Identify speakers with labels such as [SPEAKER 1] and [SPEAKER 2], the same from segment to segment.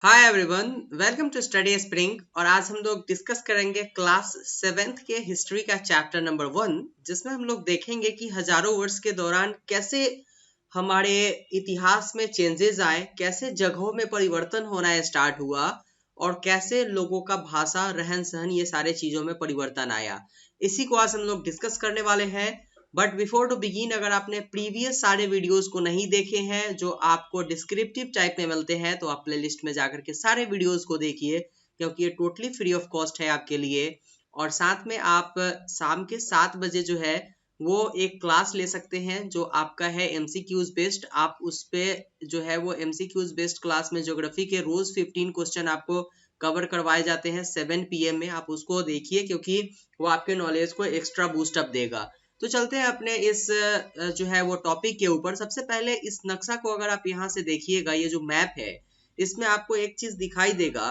[SPEAKER 1] Hi everyone, welcome to study spring. और आज हम लोग डिस्कस करेंगे क्लास 7th के हिस्ट्री का चैप्टर नंबर 1, जिसमें हम लोग देखेंगे कि हजारों वर्ष के दौरान कैसे हमारे इतिहास में चेंजेस आए, कैसे जगहों में परिवर्तन होना स्टार्ट हुआ और कैसे लोगों का भाषा, रहन सहन, ये सारे चीजों में परिवर्तन आया। इसी को आज हम लोग डिस्कस करने वाले हैं। बट बिफोर टू बिगिन, अगर आपने प्रीवियस सारे वीडियोस को नहीं देखे हैं जो आपको डिस्क्रिप्टिव टाइप में मिलते हैं, तो आप प्लेलिस्ट में जाकर के सारे वीडियोस को देखिए, क्योंकि ये टोटली फ्री ऑफ कॉस्ट है आपके लिए। और साथ में आप शाम के 7 बजे जो है वो एक क्लास ले सकते हैं जो आपका है एमसीक्यूज बेस्ड। आप उस पे जो है वो एमसीक्यूज बेस्ड क्लास में ज्योग्राफी के रोज 15 क्वेश्चन आपको कवर करवाए जाते हैं 7 PM में। आप उसको देखिए, क्योंकि वो आपके नॉलेज को एक्स्ट्रा बूस्ट अप देगा। तो चलते हैं अपने इस जो है वो टॉपिक के ऊपर। सबसे पहले इस नक्शा को अगर आप यहाँ से देखिएगा, ये जो मैप है, इसमें आपको एक चीज दिखाई देगा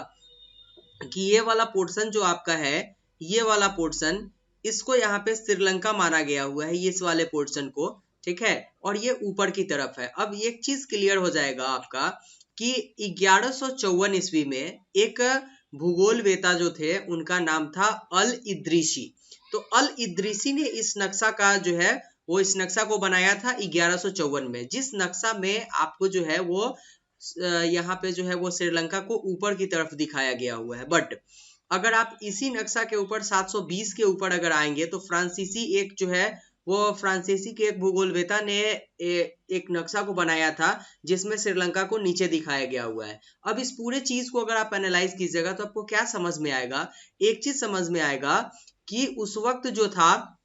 [SPEAKER 1] कि ये वाला पोर्शन जो आपका है, ये वाला पोर्शन, इसको यहाँ पे श्रीलंका माना गया हुआ है, ये इस वाले पोर्शन को, ठीक है। और ये ऊपर की तरफ है। अब एक चीज क्लियर हो जाएगा आपका कि 1154 ईस्वी में एक भूगोलवेता जो थे, उनका नाम था अल इद्रिसी। तो अल इद्रिसी ने इस नक्शा का जो है वो इस नक्शा को बनाया था 1154 में, जिस नक्शा में आपको जो है वो यहाँ पे जो है वो श्रीलंका को ऊपर की तरफ दिखाया गया हुआ है। बट अगर आप इसी नक्शा के ऊपर 720 के ऊपर अगर आएंगे, तो फ्रांसीसी एक जो है वो फ्रांसीसी के एक भूगोलवेता ने एक नक्शा को बनाया था जिसमें श्रीलंका को नीचे दिखाया गया हुआ है। अब इस पूरे चीज को अगर आप एनालाइज कीजिएगा तो आपको क्या समझ में आएगा? एक चीज समझ में आएगा कि उस वक्त जो था,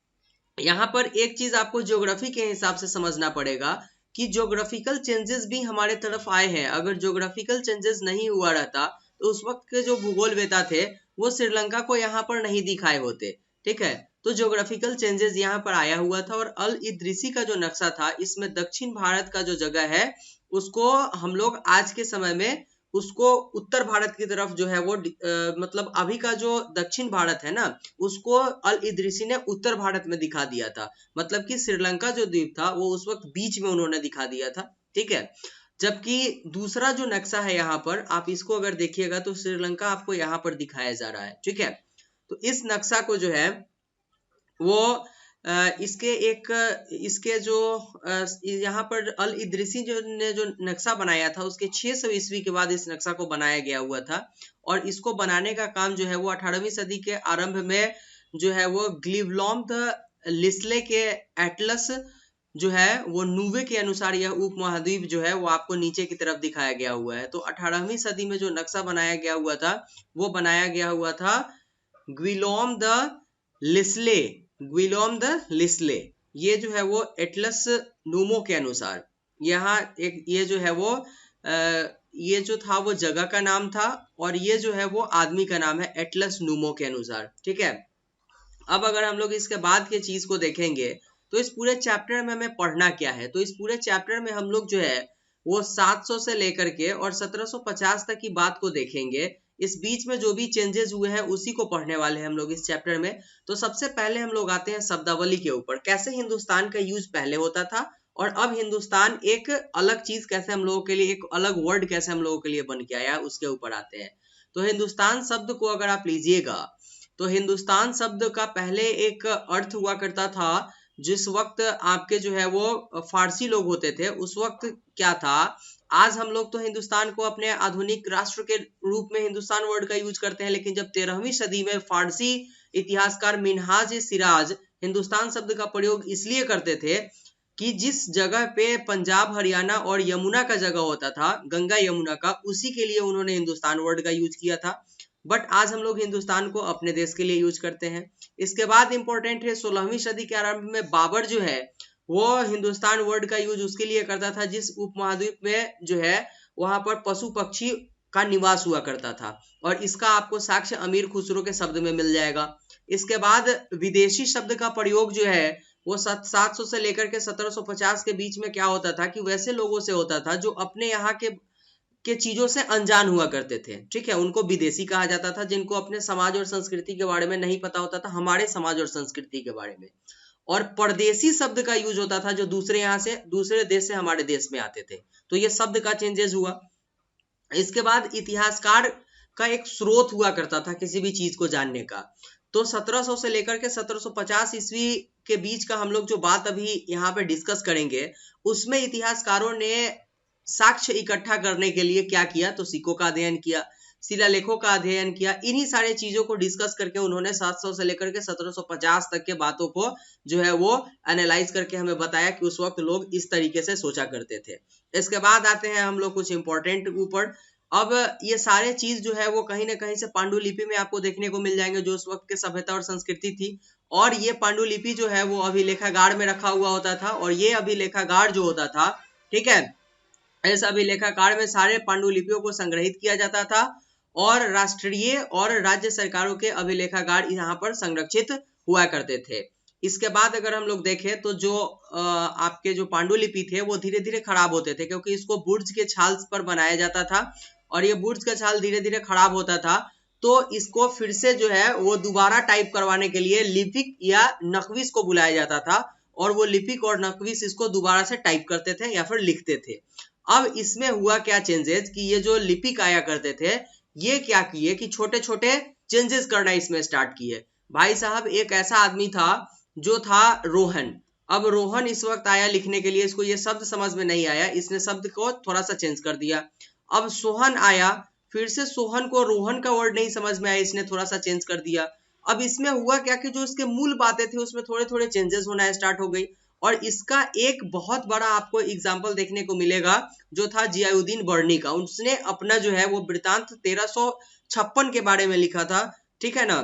[SPEAKER 1] यहाँ पर एक चीज आपको ज्योग्राफी के हिसाब से समझना पड़ेगा कि ज्योग्राफिकल चेंजेस भी हमारे तरफ आए हैं। अगर ज्योग्राफिकल चेंजेस नहीं हुआ रहता तो उस वक्त के जो भूगोलवेता थे वो श्रीलंका को यहाँ पर नहीं दिखाए होते, ठीक है। तो ज्योग्राफिकल चेंजेस यहाँ पर आया हुआ था। और अल इद्रिसी का जो नक्शा था, इसमें दक्षिण भारत का जो जगह है उसको हम लोग आज के समय में उसको उत्तर भारत की तरफ जो है वो मतलब अभी का जो दक्षिण भारत है ना, उसको अल इद्रिसी ने उत्तर भारत में दिखा दिया था। मतलब कि श्रीलंका जो द्वीप था वो उस वक्त बीच में उन्होंने दिखा दिया था, ठीक है। जबकि दूसरा जो नक्शा है यहाँ पर, आप इसको अगर देखिएगा तो श्रीलंका आपको यहाँ पर दिखाया जा रहा है, ठीक है। तो इस नक्शा को जो है वो इसके जो यहाँ पर अल इद्रिसी जो ने जो नक्शा बनाया था, उसके 600 ईस्वी के बाद इस नक्शा को बनाया गया हुआ था। और इसको बनाने का काम जो है वो 18वीं सदी के आरंभ में जो है वो ग्लिवलॉम द लिस्ले के एटलस जो है वो नूवे के अनुसार यह उपमहाद्वीप जो है वो आपको नीचे की तरफ दिखाया गया हुआ है। तो 18वीं सदी में जो नक्शा बनाया गया हुआ था वो बनाया गया हुआ था ग्विलोम द लिस्ले, ग्विलोम द लिस्ले। ये जो है वो एटलस नूमो के अनुसार, यहाँ एक ये जो है वो ये जो था वो जगह का नाम था, और ये जो है वो आदमी का नाम है एटलस नूमो के अनुसार, ठीक है। अब अगर हम लोग इसके बाद की चीज को देखेंगे तो इस पूरे चैप्टर में हमें पढ़ना क्या है, तो इस पूरे चैप्टर में हम लोग जो है वो 700 से लेकर के और 1750 तक की बात को देखेंगे। इस बीच में जो भी चेंजेस हुए हैं उसी को पढ़ने वाले हैं हम लोग इस चैप्टर में। तो सबसे पहले हम लोग आते हैं शब्दावली के ऊपर, कैसे हिंदुस्तान का यूज पहले होता था और अब हिंदुस्तान एक अलग चीज कैसे हम लोगों के लिए, एक अलग वर्ड कैसे हम लोगों के लिए बन के आया, उसके ऊपर आते हैं। तो हिंदुस्तान शब्द को अगर आप लीजिएगा तो हिंदुस्तान शब्द का पहले एक अर्थ हुआ करता था। जिस वक्त आपके जो है वो फारसी लोग होते थे, उस वक्त क्या था, आज हम लोग तो हिंदुस्तान को अपने आधुनिक राष्ट्र के रूप में हिंदुस्तान वर्ड का यूज करते हैं, लेकिन जब 13वीं सदी में फारसी इतिहासकार मिनहाज सिराज हिंदुस्तान शब्द का प्रयोग इसलिए करते थे कि जिस जगह पे पंजाब, हरियाणा और यमुना का जगह होता था, गंगा यमुना का, उसी के लिए उन्होंने हिंदुस्तान वर्ड का यूज किया था। बट आज हम लोग हिंदुस्तान को अपने देश के लिए यूज करते हैं। इसके बाद इंपॉर्टेंट है 16वीं सदी के आरंभ में बाबर जो है वो हिंदुस्तान वर्ड का यूज उसके लिए करता था जिस उपमहाद्वीप में जो है वहां पर पशु पक्षी का निवास हुआ करता था। और इसका आपको साक्ष्य अमीर खुसरो के शब्द में मिल जाएगा। इसके बाद विदेशी शब्द का प्रयोग जो है वो 700 से लेकर के 1750 के बीच में क्या होता था कि वैसे लोगों से होता था जो अपने यहाँ के चीजों से अनजान हुआ करते थे, ठीक है। उनको विदेशी कहा जाता था, जिनको अपने समाज और संस्कृति के बारे में नहीं पता होता था, हमारे समाज और संस्कृति के बारे में। और परदेशी शब्द का यूज होता था जो दूसरे यहाँ से, दूसरे देश से हमारे देश में आते थे। तो ये शब्द का चेंजेस हुआ। इसके बाद इतिहासकार का एक स्रोत हुआ करता था किसी भी चीज को जानने का। तो 1700 से लेकर के 1750 ईस्वी के बीच का हम लोग जो बात अभी यहाँ पे डिस्कस करेंगे, उसमें इतिहासकारों ने साक्ष्य इकट्ठा करने के लिए क्या किया, तो सिक्कों का अध्ययन किया, शिलालेखों का अध्ययन किया। इन्हीं सारे चीजों को डिस्कस करके उन्होंने 700 से लेकर के 1750 तक के बातों को जो है वो एनालाइज करके हमें बताया कि उस वक्त लोग इस तरीके से सोचा करते थे। इसके बाद आते हैं हम लोग कुछ इंपॉर्टेंट ऊपर। अब ये सारे चीज जो है वो कहीं ना कहीं से पांडुलिपि में आपको देखने को मिल जाएंगे, जो उस वक्त के सभ्यता और संस्कृति थी। और ये पांडुलिपि जो है वो अभिलेखागार में रखा हुआ होता था, और ये अभिलेखागार जो होता था, ठीक है, इस अभिलेखागार में सारे पांडुलिपियों को संग्रहित किया जाता था, और राष्ट्रीय और राज्य सरकारों के अभिलेखागार यहाँ पर संरक्षित हुआ करते थे। इसके बाद अगर हम लोग देखें तो जो आपके जो पांडुलिपि थे वो धीरे धीरे खराब होते थे, क्योंकि इसको बुर्ज के छाल पर बनाया जाता था, और ये बुर्ज का छाल धीरे धीरे खराब होता था। तो इसको फिर से जो है वो दोबारा टाइप करवाने के लिए लिपिक या नकविश को बुलाया जाता था, और वो लिपिक और नकविश इसको दोबारा से टाइप करते थे या फिर लिखते थे। अब इसमें हुआ क्या चेंजेस कि ये जो लिपिक आया करते थे, ये क्या किए कि छोटे छोटे चेंजेस करना इसमें स्टार्ट किए। भाई साहब, एक ऐसा आदमी था जो था रोहन। अब रोहन इस वक्त आया लिखने के लिए, इसको ये शब्द समझ में नहीं आया, इसने शब्द को थोड़ा सा चेंज कर दिया। अब सोहन आया, फिर से सोहन को रोहन का वर्ड नहीं समझ में आया, इसने थोड़ा सा चेंज कर दिया। अब इसमें हुआ क्या कि जो इसके मूल बातें थी उसमें थोड़े थोड़े चेंजेस होना स्टार्ट हो गई। और इसका एक बहुत बड़ा आपको एग्जाम्पल देखने को मिलेगा, जो था जियाउद्दीन बर्नी का। उसने अपना जो है वो वृत्तांत 1356 के बारे में लिखा था, ठीक है ना।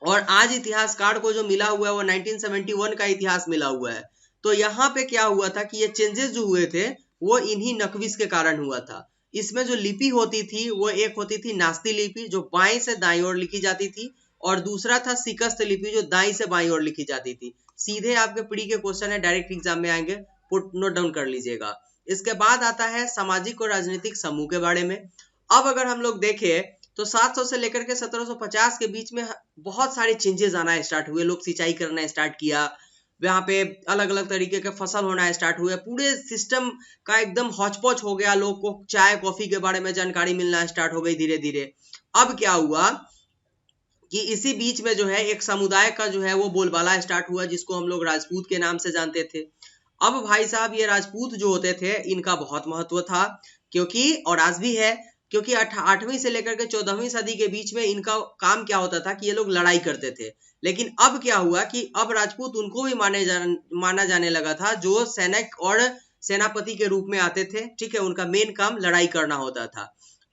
[SPEAKER 1] और आज इतिहासकार को जो मिला हुआ है वो 1971 का इतिहास मिला हुआ है। तो यहाँ पे क्या हुआ था कि ये चेंजेस जो हुए थे वो इन्हीं नकविश के कारण हुआ था। इसमें जो लिपि होती थी वो एक होती थी नास्ती लिपि, जो बाएं से दाएं ओर लिखी जाती थी, और दूसरा था सिकस्त लिपि, जो दाएं से बाएं ओर लिखी जाती थी। सीधे आपके प्री के क्वेश्चन है, डायरेक्ट एग्जाम में आएंगे, पुट नोट डाउन कर लीजिएगा। इसके बाद आता है सामाजिक और राजनीतिक समूह के बारे में। अब अगर हम लोग देखें तो 700 से लेकर के 1750 के बीच में बहुत सारे चेंजेस आना स्टार्ट हुए। लोग सिंचाई करना स्टार्ट किया, यहाँ पे अलग अलग तरीके के फसल होना स्टार्ट हुए, पूरे सिस्टम का एकदम हौच-पौच हो गया। लोग को चाय कॉफी के बारे में जानकारी मिलना स्टार्ट हो गई धीरे धीरे। अब क्या हुआ कि इसी बीच में जो है एक समुदाय का जो है वो बोलबाला स्टार्ट हुआ, जिसको हम लोग राजपूत के नाम से जानते थे। अब भाई साहब, ये राजपूत जो होते थे इनका बहुत महत्व था, क्योंकि और आज भी है, क्योंकि 8वीं से लेकर के 14वीं सदी के बीच में इनका काम क्या होता था कि ये लोग लड़ाई करते थे। लेकिन अब क्या हुआ कि अब राजपूत उनको भी माना जाने लगा था जो सैनिक और सेनापति के रूप में आते थे, ठीक है। उनका मेन काम लड़ाई करना होता था।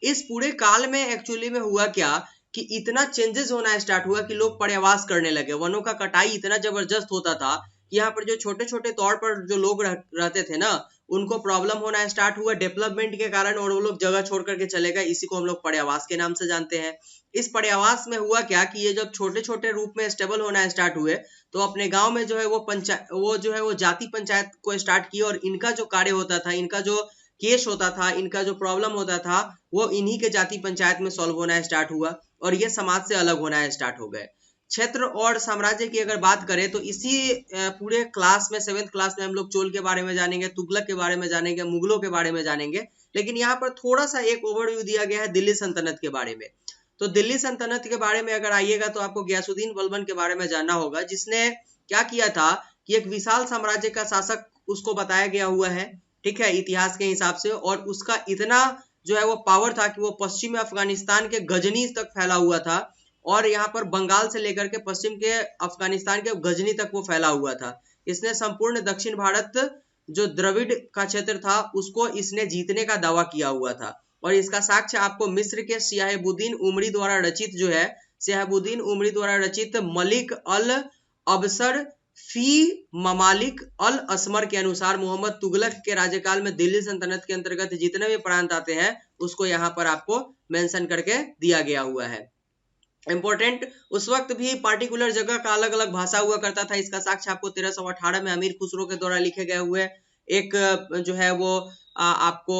[SPEAKER 1] इस पूरे काल में एक्चुअली में हुआ क्या कि इतना चेंजेस होना स्टार्ट हुआ कि लोग पर्यावास करने लगे। वनों का कटाई इतना जबरदस्त होता था कि यहाँ पर जो छोटे छोटे तौर पर जो लोग रहते थे ना, उनको प्रॉब्लम होना स्टार्ट हुआ डेवलपमेंट के कारण, और वो लोग जगह छोड़ करके चले गए। इसी को हम लोग पर्यावास के नाम से जानते हैं। इस पर्यावास में हुआ क्या कि ये जब छोटे छोटे रूप में स्टेबल होना स्टार्ट हुए, तो अपने गांव में जो है वो जाति पंचायत को स्टार्ट किए, और इनका जो कार्य होता था, इनका जो केस होता था, इनका जो प्रॉब्लम होता था, वो इन्हीं के जाति पंचायत में सॉल्व होना स्टार्ट हुआ, और ये समाज से अलग होना स्टार्ट हो गए। क्षेत्र और साम्राज्य की अगर बात करें तो इसी पूरे क्लास में 7th क्लास में हम लोग चोल के बारे में जानेंगे, तुगलक के बारे में जानेंगे, मुगलों के बारे में जानेंगे। लेकिन यहाँ पर थोड़ा सा एक ओवरव्यू दिया गया है दिल्ली सल्तनत के बारे में। तो दिल्ली सल्तनत के बारे में अगर आइएगा तो आपको गयासुद्दीन बलबन के बारे में जानना होगा, जिसने क्या किया था कि एक विशाल साम्राज्य का शासक उसको बताया गया हुआ है, ठीक है, इतिहास के हिसाब से। और उसका इतना जो है वो पावर था कि वो पश्चिमी अफगानिस्तान के गजनी तक फैला हुआ था, और यहाँ पर बंगाल से लेकर के पश्चिम के अफगानिस्तान के गजनी तक वो फैला हुआ था। इसने संपूर्ण दक्षिण भारत जो द्रविड़ का क्षेत्र था उसको इसने जीतने का दावा किया हुआ था। और इसका साक्ष्य आपको मिस्र के शिहाबुद्दीन उमरी द्वारा रचित जो है, शिहाबुद्दीन उमरी द्वारा रचित मलिक अल अबसर फी ममालिक अल असमर के अनुसार मोहम्मद तुगलक के राज्यकाल में दिल्ली सल्तनत के अंतर्गत जितने भी प्रांत आते हैं उसको यहाँ पर आपको मेंशन करके दिया गया हुआ है। इंपॉर्टेंट, उस वक्त भी पार्टिकुलर जगह का अलग अलग भाषा हुआ करता था। इसका साक्ष्य आपको 1318 में अमीर खुसरो के द्वारा लिखे गए हुए एक जो है वो आपको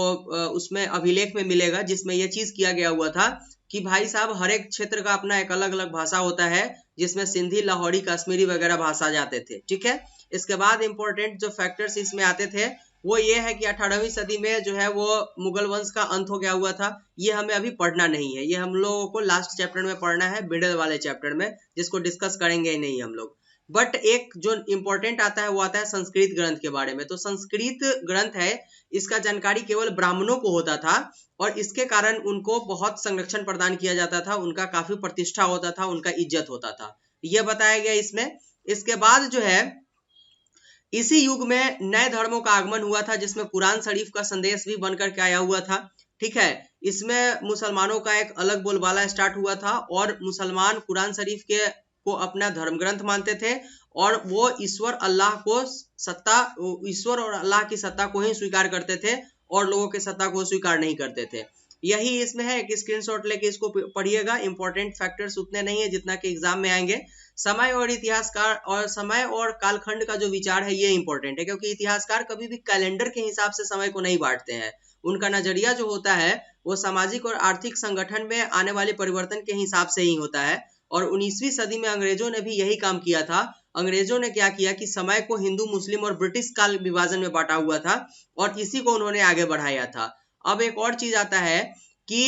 [SPEAKER 1] उसमें अभिलेख में मिलेगा, जिसमें यह चीज किया गया हुआ था कि भाई साहब हर एक क्षेत्र का अपना एक अलग अलग भाषा होता है, जिसमें सिंधी, लाहौरी, कश्मीरी वगैरह भाषा जाते थे, ठीक है। इसके बाद इंपॉर्टेंट जो फैक्टर्स इसमें आते थे वो ये है कि 18वीं सदी में जो है वो मुगल वंश का अंत हो गया हुआ था। ये हमें अभी पढ़ना नहीं है, ये हम लोगों को लास्ट चैप्टर में पढ़ना है, मिडिल वाले चैप्टर में, जिसको डिस्कस करेंगे ही नहीं हम लोग। बट एक जो इंपॉर्टेंट आता है वो आता है संस्कृत ग्रंथ के बारे में। तो संस्कृत ग्रंथ है, इसका जानकारी केवल ब्राह्मणों को होता था और इसके कारण उनको बहुत संरक्षण प्रदान किया जाता था, उनका काफी प्रतिष्ठा होता था, उनका इज्जत होता था, यह बताया गया इसमें। इसके बाद जो है इसी युग में नए धर्मों का आगमन हुआ था, जिसमें कुरान शरीफ का संदेश भी बनकर के आया हुआ था। ठीक है, इसमें मुसलमानों का एक अलग बोलबाला स्टार्ट हुआ था और मुसलमान कुरान शरीफ के को अपना धर्म ग्रंथ मानते थे और वो ईश्वर और अल्लाह की सत्ता को ही स्वीकार करते थे और लोगों की सत्ता को स्वीकार नहीं करते थे। यही इसमें है, एक स्क्रीनशॉट लेके इसको पढ़िएगा। इंपॉर्टेंट फैक्टर्स उतने नहीं है जितना कि एग्जाम में आएंगे। समय और इतिहासकार और समय और कालखंड का जो विचार है ये इंपॉर्टेंट है, क्योंकि इतिहासकार कभी भी कैलेंडर के हिसाब से समय को नहीं बांटते हैं। उनका नजरिया जो होता है वो सामाजिक और आर्थिक संगठन में आने वाले परिवर्तन के हिसाब से ही होता है। और 19वीं सदी में अंग्रेजों ने भी यही काम किया था। अंग्रेजों ने क्या किया कि समय को हिंदू, मुस्लिम और ब्रिटिश काल विभाजन में बांटा हुआ था और इसी को उन्होंने आगे बढ़ाया था। अब एक और चीज आता है कि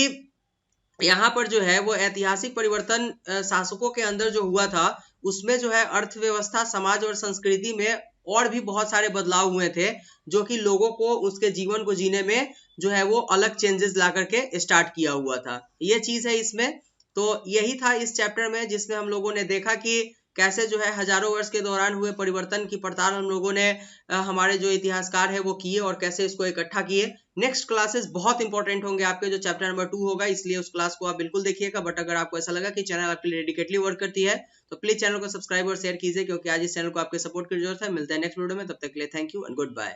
[SPEAKER 1] यहाँ पर जो है वो ऐतिहासिक परिवर्तन शासकों के अंदर जो हुआ था उसमें जो है अर्थव्यवस्था, समाज और संस्कृति में और भी बहुत सारे बदलाव हुए थे, जो कि लोगों को उसके जीवन को जीने में जो है वो अलग चेंजेस ला करके स्टार्ट किया हुआ था। ये चीज है इसमें। तो यही था इस चैप्टर में, जिसमें हम लोगों ने देखा कि कैसे जो है हजारों वर्ष के दौरान हुए परिवर्तन की पड़ताल हम लोगों ने हमारे जो इतिहासकार है वो किए और कैसे इसको इकट्ठा किए। नेक्स्ट क्लासेस बहुत इंपॉर्टेंट होंगे आपके, जो चैप्टर नंबर 2 होगा, इसलिए उस क्लास को आप बिल्कुल देखिएगा। बट अगर आपको ऐसा लगा कि चैनल आपके लिए डेडिकेटली वर्क करती है तो प्लीज चैनल को सब्सक्राइब और शेयर कीजिए, क्योंकि आज इस चैनल को आपके सपोर्ट की जरूरत है। मिलते हैं नेक्स्ट वीडियो में, तब तक के लिए thank you and good bye.